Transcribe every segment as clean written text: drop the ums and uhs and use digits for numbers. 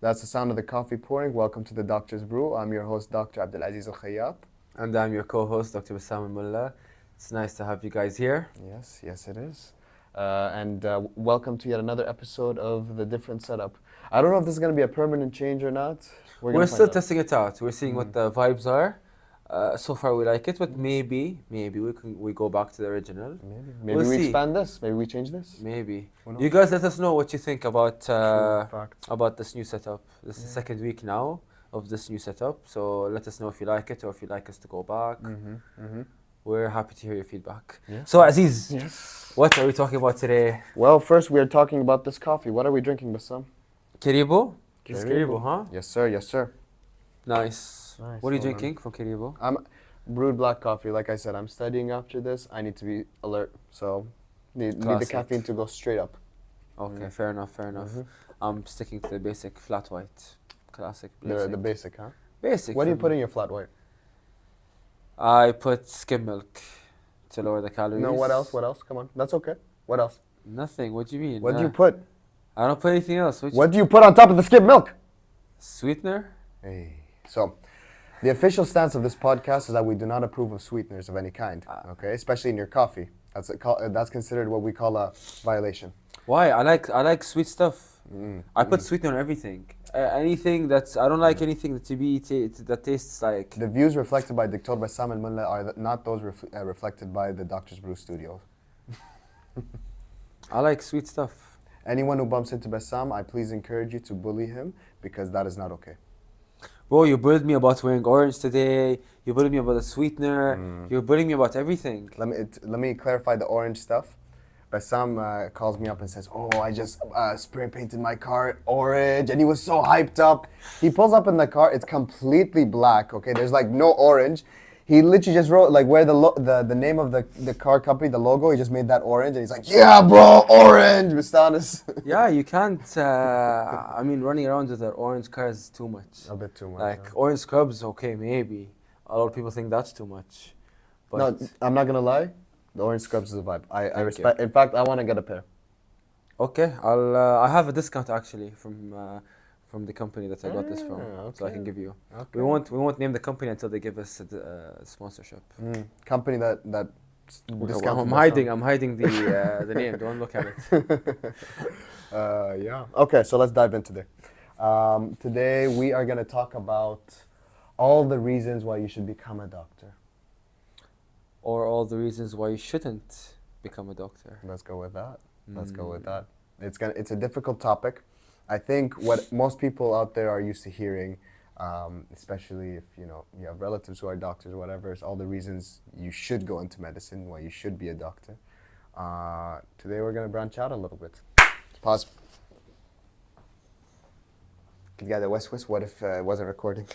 That's the sound of the coffee pouring. Welcome to the Doctor's Brew. I'm your host, Dr. Abdulaziz Al Khayyat. And I'm your co-host, Dr. Bassam Mullah. It's nice to have you guys here. Yes, it is. And welcome to yet another episode of The Different Setup. I don't know if this is going to be a permanent change or not. We're gonna still find out. testing it out. We're seeing what the vibes are. So far we like it, but maybe we go back to the original. Maybe We'll we see. expand this. Maybe we change this. Maybe. Who knows? You guys let us know what you think about Fact. about this new setup. This is the second week now of this new setup. So let us know if you like it or if you'd like us to go back. We're happy to hear your feedback. Yeah. So Aziz, Yes. what are we talking about today? Well, first we are talking about this coffee. What are we drinking, Bassam? Kiribo? This is Kiribo. Kiribo, huh? Yes, sir. Yes, sir. Nice. Nice. What are you Well done. drinking from Kiribo? I'm brewed black coffee. Like I said, I'm studying after this. I need to be alert. So need the Classic. caffeine to go straight up. Okay, fair enough. I'm sticking to the basic flat white. Classic. The basic, huh? Basic. What do you for put me. in your flat white? I put skim milk to lower the calories. No, what else? What else? Come on. That's okay. What else? Nothing. What do you mean? What do you put? I don't put anything else. What do you put on top of the skimmed milk? Sweetener? Hey. So, the official stance of this podcast is that we do not approve of sweeteners of any kind. Okay, especially in your coffee. That's considered what we call a violation. Why? I like sweet stuff. I put sweetener on everything. Anything that's I don't like anything that tastes like. The views reflected by Dr. Bassam Al Mullah are not those reflected by the Doctor's Brew Studios. I like sweet stuff. Anyone who bumps into Bassam, I please encourage you to bully him because that is not okay. Bro, you bullied me about wearing orange today. You bullied me about the sweetener. You're bullying me about everything. Let me clarify the orange stuff. Bassam calls me up and says, "Oh, I just spray painted my car orange," and he was so hyped up. He pulls up in the car; it's completely black. Okay, there's like no orange. He literally just wrote like where the name of the car company, the logo. He just made that orange, and he's like, "Yeah, bro, orange." Bastanis. Yeah, you can't. I mean, running around with an orange car is too much. A bit too much. Like orange scrubs, okay, maybe. A lot of people think that's too much. But No, I'm not gonna lie. The orange scrubs is a vibe. I Thank respect. In fact, I want to get a pair. okay, I have a discount actually from the company that I got this from, so I okay. can give you. Okay. We won't name the company until they give us a sponsorship. Company that discounted I'm hiding the name. Don't look at it. Yeah. Okay, so let's dive into it. Today we are going to talk about all the reasons why you should become a doctor. Or all the reasons why you shouldn't become a doctor. Let's go with that. It's a difficult topic. I think what most people out there are used to hearing, especially if you have relatives who are doctors or whatever, is all the reasons you should go into medicine, why you should be a doctor. Today we're going to branch out a little bit. Pause. Together, West. What if it wasn't recording?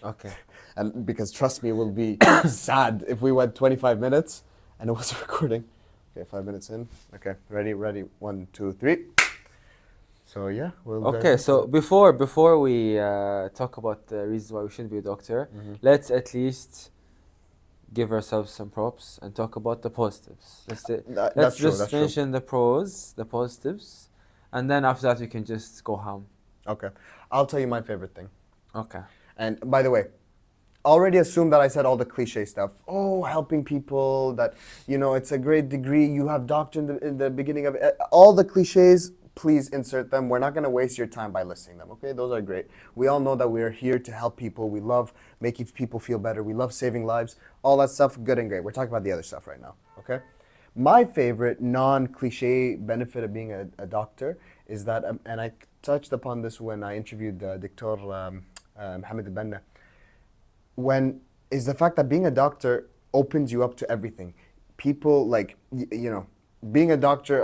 Okay. And because trust me, it will be sad if we went 25 minutes and it wasn't recording. Okay, 5 minutes in. Okay, ready. 1, 2, 3. So yeah, we'll. Okay, so before we talk about the reasons why we shouldn't be a doctor, let's at least give ourselves some props and talk about the positives. Let's just mention the pros, the positives, and then after that we can just go ham. Okay, I'll tell you my favorite thing. Okay. And by the way, already assume that I said all the cliche stuff. Oh, helping people, that, it's a great degree. You have doctor in the beginning of it. All the cliches, please insert them. We're not going to waste your time by listing them, okay? Those are great. We all know that we're here to help people. We love making people feel better. We love saving lives. All that stuff, good and great. We're talking about the other stuff right now, okay? My favorite non-cliche benefit of being a doctor is that, and I touched upon this when I interviewed Dr. Mohammed Banna, is the fact that being a doctor opens you up to everything. People being a doctor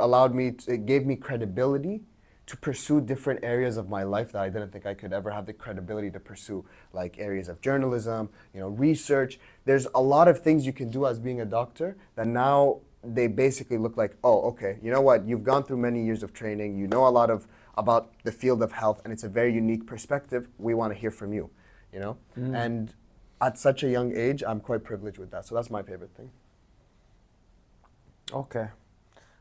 it gave me credibility to pursue different areas of my life that I didn't think I could ever have the credibility to pursue, like areas of journalism, research. There's a lot of things you can do as being a doctor that now they basically look like, oh, okay, you know what? You've gone through many years of training. You know a lot about the field of health, and it's a very unique perspective. We want to hear from you, And at such a young age, I'm quite privileged with that. So that's my favorite thing. Okay.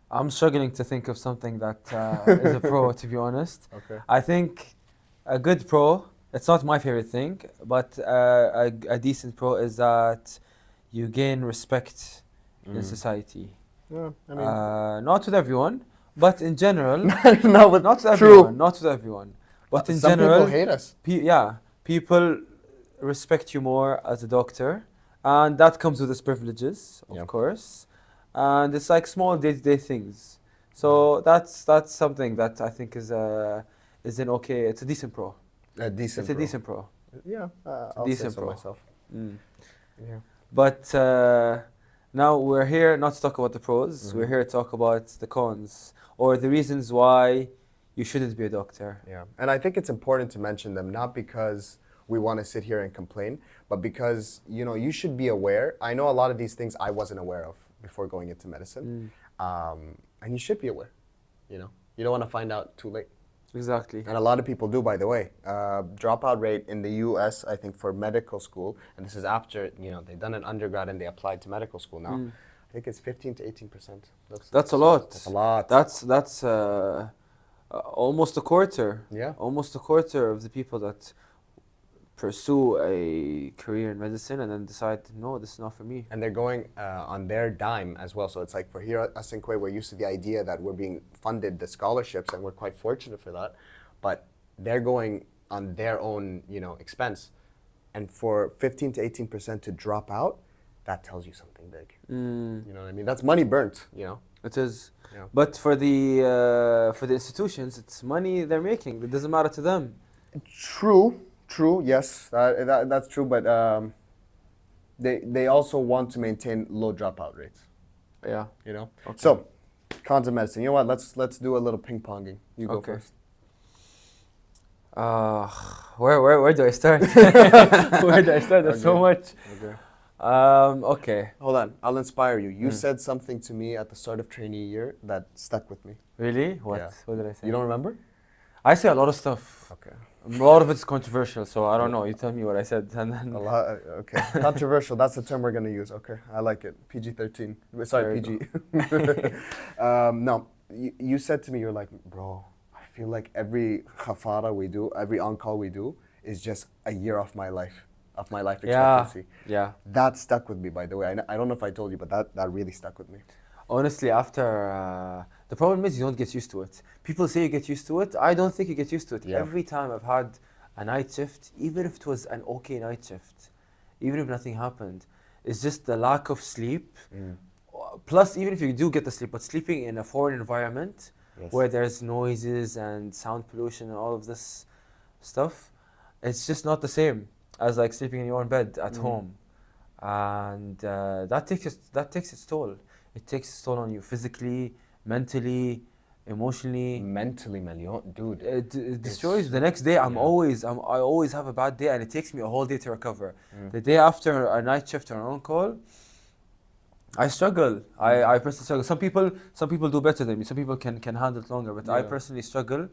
I'm struggling to think of something that is a pro, to be honest. Okay. I think a good pro, it's not my favorite thing, but a decent pro is that you gain respect in society. Yeah, I mean, Not with everyone, but in general, no, but not with true. everyone, not with everyone, but in Some people general, hate us. yeah, people respect you more as a doctor, and that comes with its privileges, of Yeah. course, and it's like small day-to-day things. So that's something that I think is an okay. It's a decent pro. A decent. It's a Pro. decent pro. Yeah, It's a I'll say decent so pro. myself. Mm. Yeah. But now we're here not to talk about the pros. We're here to talk about the cons or the reasons why you shouldn't be a doctor. Yeah, and I think it's important to mention them, not because we want to sit here and complain, but because, you know, you should be aware. I know a lot of these things I wasn't aware of before going into medicine, and you should be aware. You know, you don't want to find out too late. Exactly. And a lot of people do, by the way. Dropout rate in the U.S., I think, for medical school, and this is after, you know, they've done an undergrad and they applied to medical school now. I think it's 15 to 18%. That's a lot. That's a lot. That's almost a quarter. Yeah. Almost a quarter of the people that pursue a career in medicine and then decide, no, this is not for me. And they're going on their dime as well. So it's like for here at Asinque, we're used to the idea that we're being funded the scholarships, and we're quite fortunate for that. But they're going on their own, you know, expense. And for 15 to 18% to drop out, that tells you something big. You know what I mean? That's money burnt, you know? It is. Yeah. But for the institutions, it's money they're making. It doesn't matter to them. True, yes, that's true, but they also want to maintain low dropout rates, Yeah. you know? Okay. So, cons of medicine. You know what? Let's do a little ping-ponging. You go Okay. first. Where do I start? Where do I start? There's so Okay. much. Okay. Okay. Hold on, I'll inspire you. You said something to me at the start of trainee year that stuck with me. Really? What? Yeah. What did I say? You don't remember? I say a lot of stuff. Okay. A lot of it's controversial, so I don't know. You tell me what I said, and then A lot. Okay. Controversial. That's the term we're gonna use. Okay, I like it. PG-13. Sorry, There PG. you No, you said to me, you're like, bro, I feel like every khafara we do, every on-call we do, is just a year off my life yeah, expectancy. yeah. That stuck with me, by the way. I don't know if I told you, but that really stuck with me. Honestly, after the problem is you don't get used to it. People say you get used to it. I don't think you get used to it. Yeah. Every time I've had a night shift, even if it was an okay night shift, even if nothing happened, it's just the lack of sleep. Plus, even if you do get the sleep, but sleeping in a foreign environment Yes. where there's noises and sound pollution and all of this stuff, it's just not the same as like sleeping in your own bed at home, and that takes its toll. It takes its toll on you physically, mentally, emotionally. Mentally, million, dude. It destroys the next day. I always have a bad day, and it takes me a whole day to recover. The day after a night shift or an on-call, I struggle. I personally struggle. Some people do better than me. Some people can handle it longer, but I Yeah. personally struggle.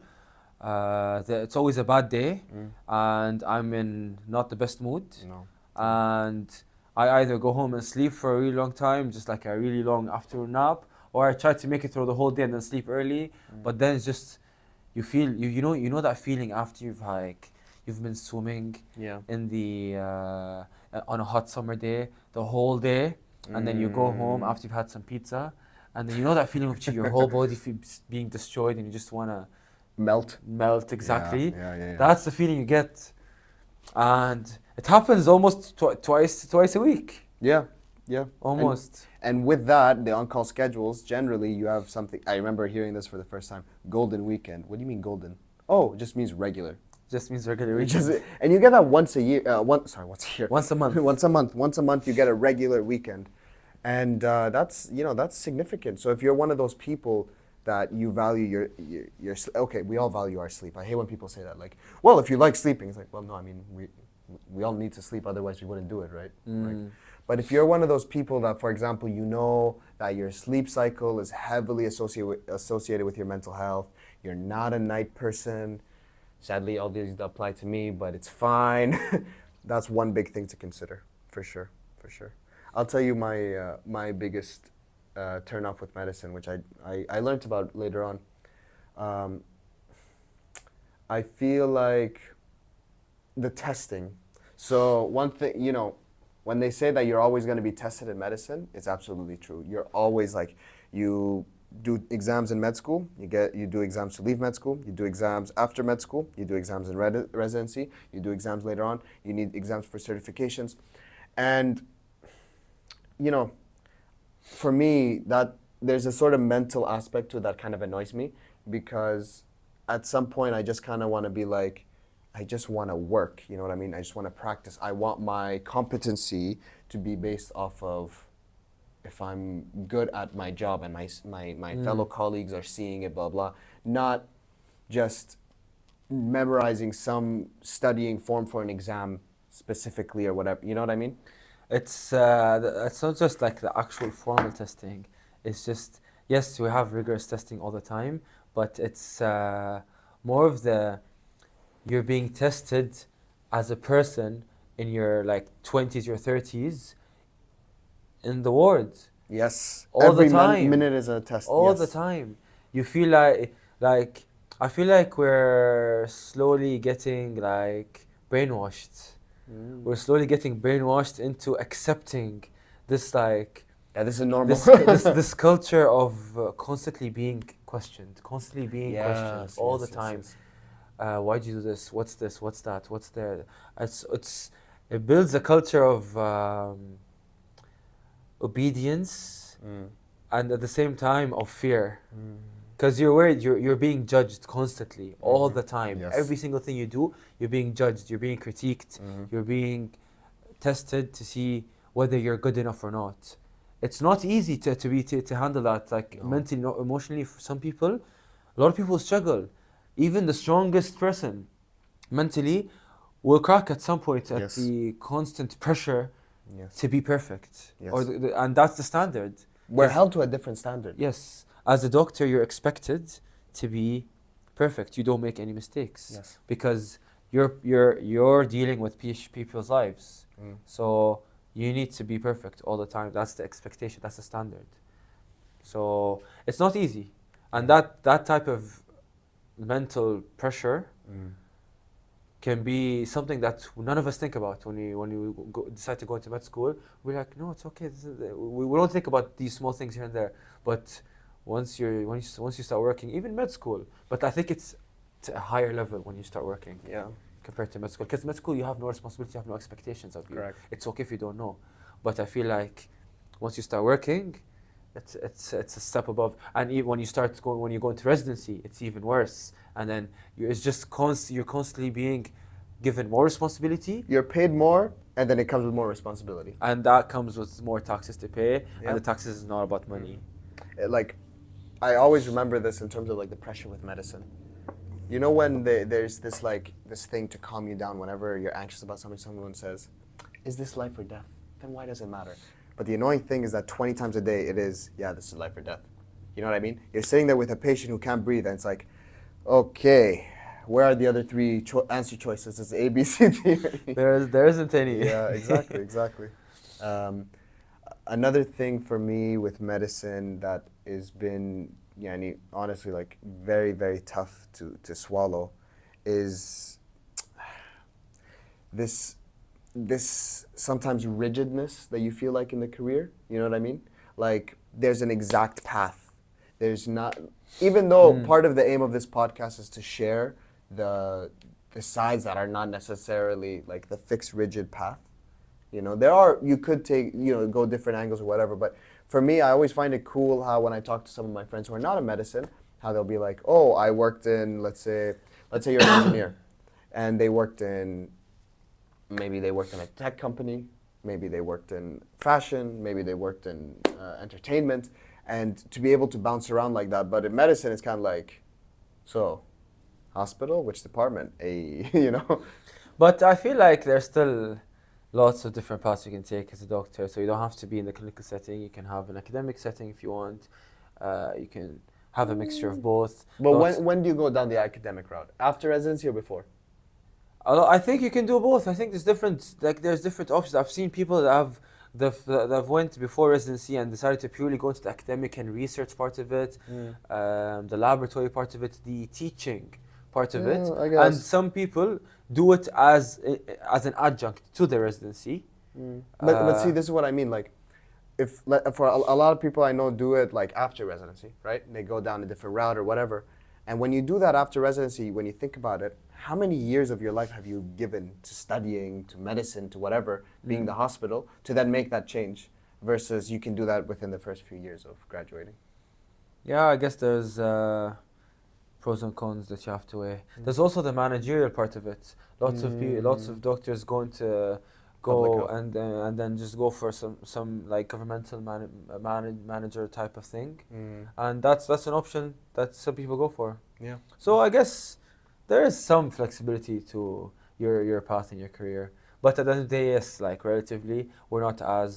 It's always a bad day, and I'm in not the best mood, No. and I either go home and sleep for a really long time, just like a really long afternoon nap, or I try to make it through the whole day and then sleep early. But then it's just you know that feeling after you've been swimming Yeah. in the on a hot summer day the whole day, and then you go home after you've had some pizza, and then you know that feeling of your whole body being destroyed, and you just wanna melt. Exactly. Yeah. That's the feeling you get, and it happens almost twice a week. Yeah. Almost. And with that, the on-call schedules, generally you have something, I remember hearing this for the first time, golden weekend. What do you mean golden? Oh, it just means regular. Just means regular It weekend. just- and you get that once a year, once a year. Once a month. Once a month you get a regular weekend. And that's significant. So if you're one of those people that you value okay, we all value our sleep. I hate when people say that, like, well, if you like sleeping, it's like, well, no, I mean, we all need to sleep, otherwise we wouldn't do it, right? Like, but if you're one of those people that, for example, you know that your sleep cycle is heavily associated with your mental health, you're not a night person, sadly, all these apply to me, but it's fine. That's one big thing to consider, for sure. I'll tell you my biggest turn off with medicine, which I learned about later on. I feel like the testing. So one thing, when they say that you're always going to be tested in medicine, it's absolutely true. You're always like, you do exams in med school, you do exams to leave med school, you do exams after med school, you do exams in residency, you do exams later on, you need exams for certifications. And, for me, that there's a sort of mental aspect to it that kind of annoys me, because at some point I just kind of want to be like, I just want to work, you know what I mean? I just want to practice. I want my competency to be based off of if I'm good at my job and my fellow colleagues are seeing it, blah, blah. Not just memorizing some studying form for an exam specifically or whatever, you know what I mean? It's not just like the actual formal testing. It's just, yes, we have rigorous testing all the time, but it's more of you're being tested as a person in your like 20s or 30s in the ward. Yes. All Every the time. minute is a test. All yes. the time. You feel like I feel like we're slowly getting like brainwashed. We're slowly getting brainwashed into accepting this like this is normal. this culture of constantly being questioned Yes, all yes, the time. yes. Why'd you do this? What's this? What's that? What's there? It builds a culture of obedience and at the same time of fear. Because you're worried, you're being judged constantly, all the time. Yes. Every single thing you do, you're being judged, you're being critiqued, you're being tested to see whether you're good enough or not. It's not easy to handle that, like mentally, emotionally. For some people, a lot of people struggle. Even the strongest person, mentally, will crack at some point at the constant pressure to be perfect. Yes. And that's the standard. We're held to a different standard. Yes. As a doctor, you're expected to be perfect. You don't make any mistakes. Yes. Because you're dealing with people's lives. So you need to be perfect all the time. That's the expectation. That's the standard. So it's not easy. And that type of mental pressure can be something that none of us think about when you decide to go into med school. We're like, no, it's okay. We don't think about these small things here and there. But once you start working, even med school, but I think it's to a higher level when you start working. Yeah. Compared to med school, because med school you have no responsibility, you have no expectations of you. Correct. It's okay if you don't know, but I feel like once you start working, it's a step above. And even when you go into residency, it's even worse. And then you're constantly being given more responsibility. You're paid more, and then it comes with more responsibility. And that comes with more taxes to pay. Yeah. And the taxes is not about money. Like, I always remember this in terms of like the pressure with medicine. You know when there's this thing to calm you down whenever you're anxious about something, someone says, "Is this life or death?" Then why does it matter? But the annoying thing is that 20 times a day it is, yeah, this is life or death. You know what I mean? You're sitting there with a patient who can't breathe, and it's like, okay, where are the other three answer choices? It's A, B, C, D. There isn't any. Yeah, exactly. Another thing for me with medicine that has been, honestly, like very, very tough to swallow is this sometimes rigidness that you feel like in the career. You know what I mean? Like there's an exact path. There's not, even though part of the aim of this podcast is to share the sides that are not necessarily like the fixed rigid path. You could take, go different angles or whatever, but for me, I always find it cool how when I talk to some of my friends who are not in medicine, how they'll be like, oh, I worked in, let's say you're an engineer, and maybe they worked in a tech company, maybe they worked in fashion, maybe they worked in entertainment, and to be able to bounce around like that. But in medicine, it's kind of like, so, hospital, which department? But I feel like there's still lots of different paths you can take as a doctor. So you don't have to be in the clinical setting. You can have an academic setting if you want. You can have a mixture of both. But when do you go down the academic route? After residency or before? I think you can do both. I think there's different options. I've seen people that have went before residency and decided to purely go into the academic and research part of it, the laboratory part of it, the teaching part of it, I guess. and some people do it as an adjunct to the residency. But see, this is what I mean. Like, if for a lot of people I know do it like after residency, right? And they go down a different route or whatever. And when you do that after residency, when you think about it, how many years of your life have you given to studying, to medicine, to whatever, being the hospital, to then make that change? Versus you can do that within the first few years of graduating. Yeah, I guess there's pros and cons that you have to weigh. There's also the managerial part of it. Lots of doctors going to go and then just go for some like governmental manager type of thing, and that's an option that some people go for. Yeah. So I guess there is some flexibility to your path in your career, but at the end of the day, yes, like relatively, we're not as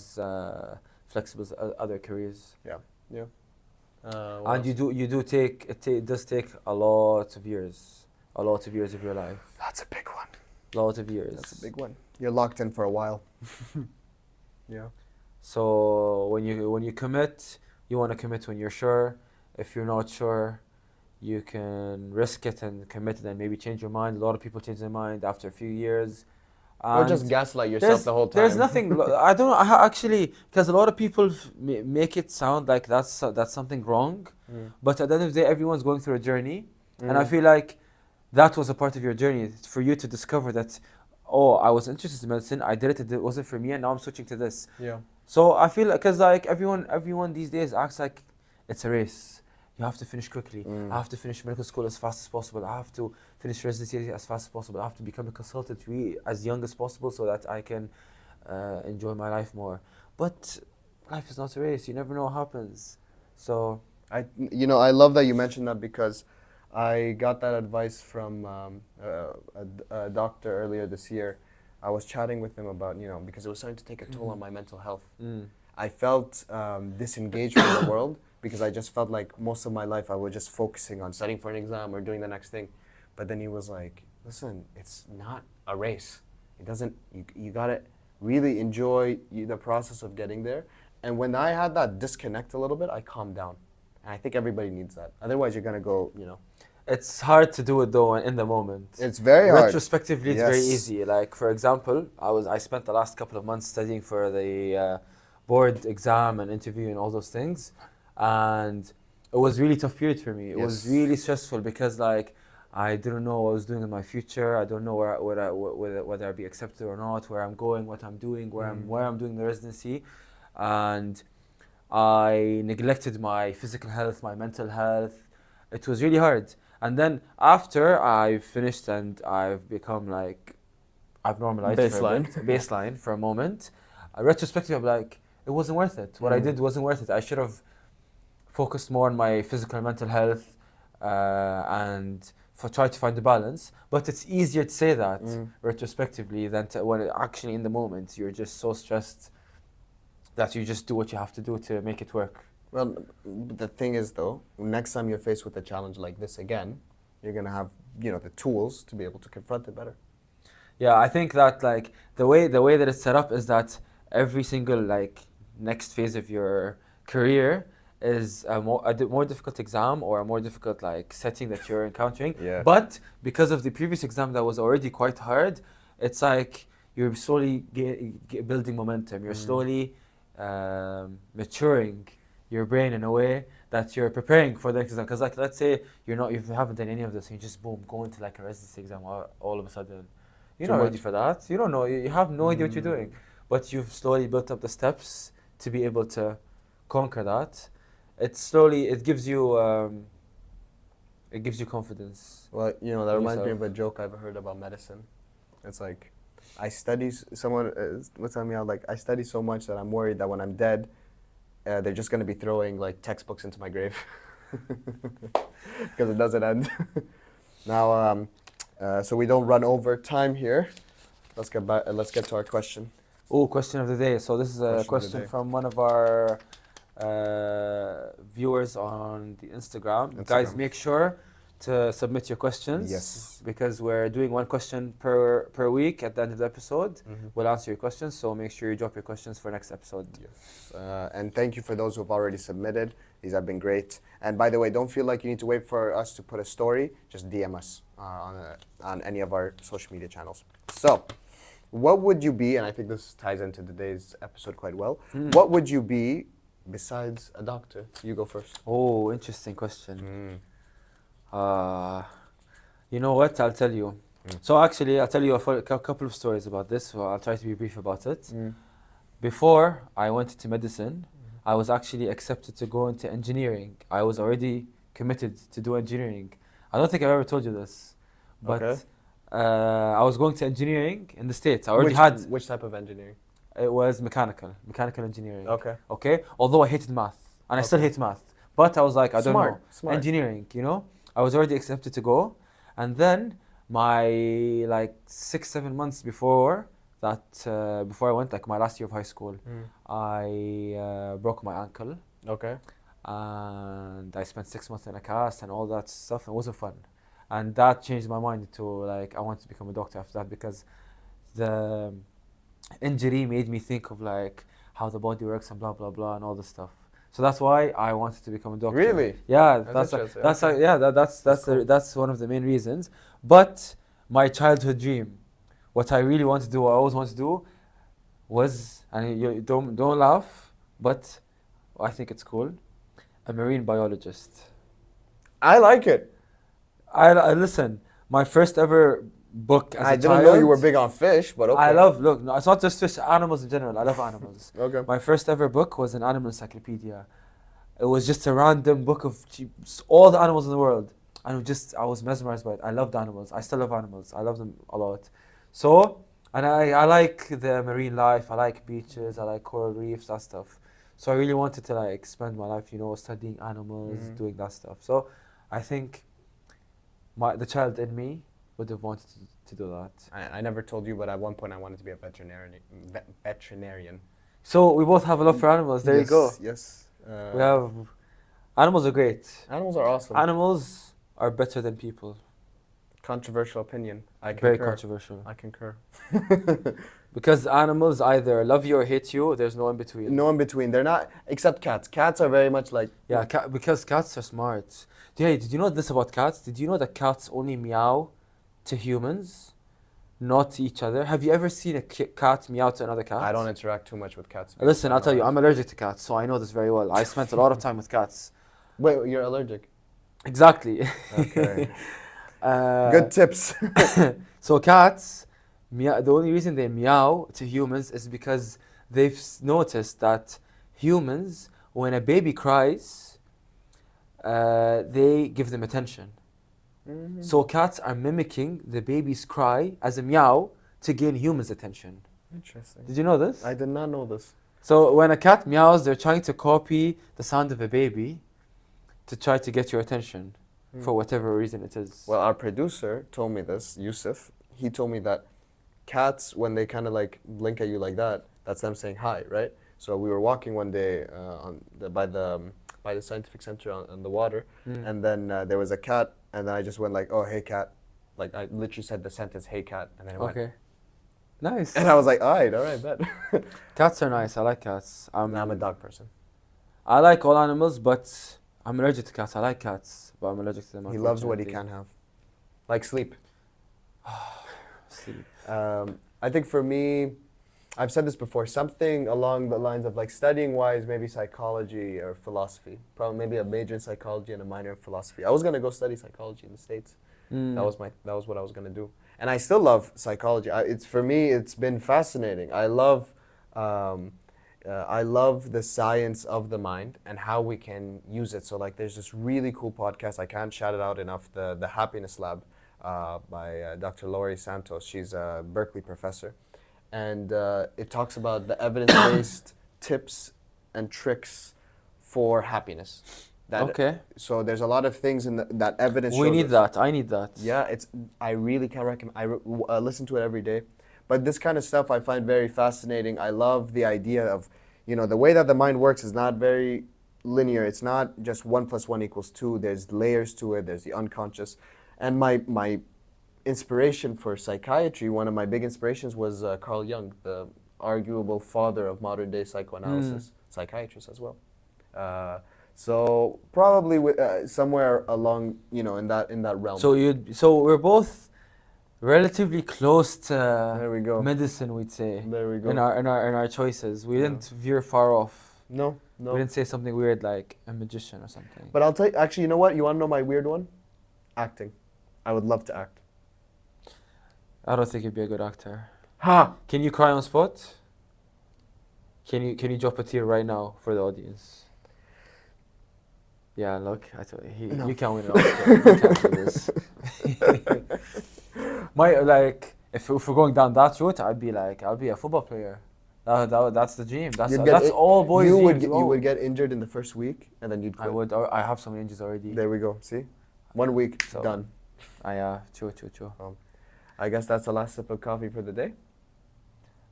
flexible as other careers. Yeah. Yeah. And you do take it does take a lot of years of your life. That's a big one. Lot of years. That's a big one. You're locked in for a while. Yeah. So when you commit, you want to commit when you're sure. If you're not sure, you can risk it and commit and then maybe change your mind. A lot of people change their mind after a few years. Or just gaslight yourself the whole time. There's nothing. I don't know. Actually, because a lot of people make it sound like that's something wrong. But at the end of the day, everyone's going through a journey, and I feel like that was a part of your journey for you to discover that. Oh, I was interested in medicine. I did it. It wasn't for me, and now I'm switching to this. Yeah. So I feel because like everyone these days acts like it's a race. You have to finish quickly. I have to finish medical school as fast as possible. I have to finish residency as fast as possible. I have to become a consultant as young as possible so that I can enjoy my life more. But life is not a race. You never know what happens. So I love that you mentioned that because I got that advice from a doctor earlier this year. I was chatting with him about, because it was starting to take a toll on my mental health. I felt disengaged from the world because I just felt like most of my life I was just focusing on studying for an exam or doing the next thing. But then he was like, listen, it's not a race. It doesn't, you gotta really enjoy the process of getting there. And when I had that disconnect a little bit, I calmed down. And I think everybody needs that. Otherwise you're gonna go, it's hard to do it though in the moment. It's very hard. Retrospectively, it's very easy. Like for example, I spent the last couple of months studying for the board exam and interview and all those things, and it was really tough period for me. It was really stressful because like I didn't know what I was doing in my future. I don't know whether I'd be accepted or not, where I'm going, what I'm doing, where I'm doing the residency, and I neglected my physical health, my mental health. It was really hard. And then after I finished and I've become like, I've normalized baseline for a moment, retrospectively I'm like, it wasn't worth it. What I did wasn't worth it. I should have focused more on my physical and mental health and try to find the balance. But it's easier to say that retrospectively than when actually in the moment you're just so stressed that you just do what you have to do to make it work. Well, the thing is though, next time you're faced with a challenge like this again, you're gonna have, the tools to be able to confront it better. Yeah, I think that like the way that it's set up is that every single like next phase of your career is a more difficult exam or a more difficult like setting that you're encountering. Yeah. But because of the previous exam that was already quite hard, it's like you're slowly building momentum. You're slowly maturing your brain in a way that you're preparing for the exam. Because like let's say you haven't done any of this and you just boom go into like a residency exam all of a sudden. You're not ready for that. You don't know. You have no idea what you're doing. But you've slowly built up the steps to be able to conquer that. It gives you confidence. Well, that reminds me of a joke I've heard about medicine. It's like, someone was telling me, I study so much that I'm worried that when I'm dead, they're just going to be throwing like textbooks into my grave because it doesn't end. Now, so we don't run over time here. Let's get to our question. Oh, question of the day. So this is a question from one of our viewers on the Instagram. Guys, make sure to submit your questions. Yes. Because we're doing one question per week at the end of the episode. We'll answer your questions, so make sure you drop your questions for next episode. Yes. And thank you for those who have already submitted. These have been great. And by the way, don't feel like you need to wait for us to put a story. Just DM us on any of our social media channels. So, what would you be, and I think this ties into today's episode quite well, what would you be besides a doctor? You go first. Oh, interesting question. You know what? I'll tell you. So actually, I'll tell you a couple of stories about this. So I'll try to be brief about it. Before I went into medicine, I was actually accepted to go into engineering. I was already committed to do engineering. I don't think I've ever told you this, but Okay. I was going to engineering in the States. I already had. Which type of engineering? It was mechanical engineering. Okay. Okay. Although I hated math, and I still hate math, but I was like, I don't know, Smart. engineering. You know, I was already accepted to go, and then my like 6-7 months before that, before I went, like my last year of high school, I broke my ankle, Okay. and I spent 6 months in a cast and all that stuff. It wasn't fun, and that changed my mind to like I wanted to become a doctor after that because the injury made me think of like how the body works and blah blah blah and all this stuff. So that's why I wanted to become a doctor. Really? Yeah, That's interesting. that's one of the main reasons. But my childhood dream, what I really want to do, I always want to do, was, and you don't laugh, but I think it's cool, a marine biologist. I like it. I listen. My first ever book as I a didn't child. know you were big on fish, but okay. Look, no, it's not just fish, animals in general. I love animals. Okay. My first ever book was an animal encyclopedia. It was just a random book of all the animals in the world. And I was mesmerized by it. I loved animals. I still love animals. I love them a lot. So, and I like the marine life. I like beaches. I like coral reefs, that stuff. So I really wanted to like spend my life, studying animals, doing that stuff. So I think the child in me would have wanted to do that. I never told you, but at one point I wanted to be a veterinarian. So we both have a love for animals. There you go. Yes. We have animals are great. Animals are awesome. Animals are better than people. Controversial opinion. I concur. Very controversial. I concur. Because animals either love you or hate you. There's no in between. No in between. They're not, except cats. Cats are very much like. Yeah, because cats are smart. Hey, did you know this about cats? Did you know that cats only meow to humans, not to each other? Have you ever seen a cat meow to another cat? I don't interact too much with cats. Listen, I'll tell you, I'm allergic to cats, so I know this very well. I spent a lot of time with cats. Wait, you're allergic? Exactly. Okay. Good tips. So cats, the only reason they meow to humans is because they've noticed that humans, when a baby cries, they give them attention. So cats are mimicking the baby's cry as a meow to gain humans' attention. Interesting. Did you know this? I did not know this. So when a cat meows, they're trying to copy the sound of a baby to try to get your attention for whatever reason it is. Well, our producer told me this, Yusuf. He told me that cats, when they kind of like blink at you like that, that's them saying hi, right? So we were walking one day by the scientific center on the water, and then there was a cat, and then I just went like, "Oh, hey cat," like I literally said the sentence, "Hey cat," and then it went. Okay. Nice. And I was like, all right, bet. Cats are nice. I like cats. I'm a dog person. I like all animals, but I'm allergic to cats. I like cats, but I'm allergic to them. He loves what he unfortunately. can have, like sleep. Sleep. I think for me, I've said this before, something along the lines of like studying wise, maybe psychology or philosophy. Probably maybe a major in psychology and a minor in philosophy. I was gonna go study psychology in the States. That was what I was gonna do, and I still love psychology. For me, it's been fascinating. I love the science of the mind and how we can use it. So like, there's this really cool podcast. I can't shout it out enough. The Happiness Lab by Dr. Laurie Santos. She's a Berkeley professor, and it talks about the evidence-based tips and tricks for happiness. Okay. So there's a lot of things in that evidence. We shows need us. that. I need that. Yeah, I really can recommend. I listen to it every day, but this kind of stuff I find very fascinating. I love the idea of, the way that the mind works is not very linear. It's not just 1 + 1 = 2. There's layers to it. There's the unconscious, and my inspiration for psychiatry. One of my big inspirations was Carl Jung, the arguable father of modern day psychoanalysis, psychiatrist as well. So probably somewhere along, you know, in that realm. So we're both relatively close to There we go. medicine, we'd say. There we go. In our choices. We Yeah. didn't veer far off. No. We didn't say something weird like a magician or something. But I'll tell you, actually, you know what? You want to know my weird one? Acting. I would love to act. I don't think you'd be a good actor. Ha! Can you cry on spot? Can you drop a tear right now for the audience? Yeah, look, I told you, No. you can't win an Oscar. You can't do this. If we're going down that route, I'd be a football player. That's the dream. That's all boys' dreams. You would get injured in the first week, and then you'd quit. I would. I have some injuries already. There we go. See? 1 week, So, done. True. I guess that's the last sip of coffee for the day.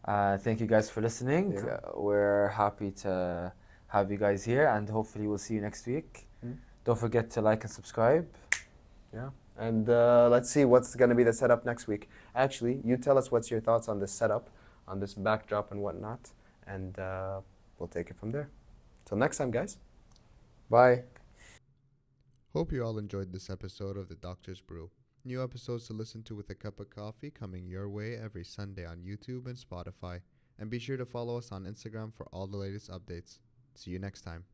Thank you guys for listening. Yeah. We're happy to have you guys here, and hopefully we'll see you next week. Don't forget to like and subscribe. Yeah. And let's see what's going to be the setup next week. Actually, you tell us what's your thoughts on this setup, on this backdrop and whatnot, and we'll take it from there. Till next time, guys. Bye. Hope you all enjoyed this episode of The Doctor's Brew. New episodes to listen to with a cup of coffee coming your way every Sunday on YouTube and Spotify. And be sure to follow us on Instagram for all the latest updates. See you next time.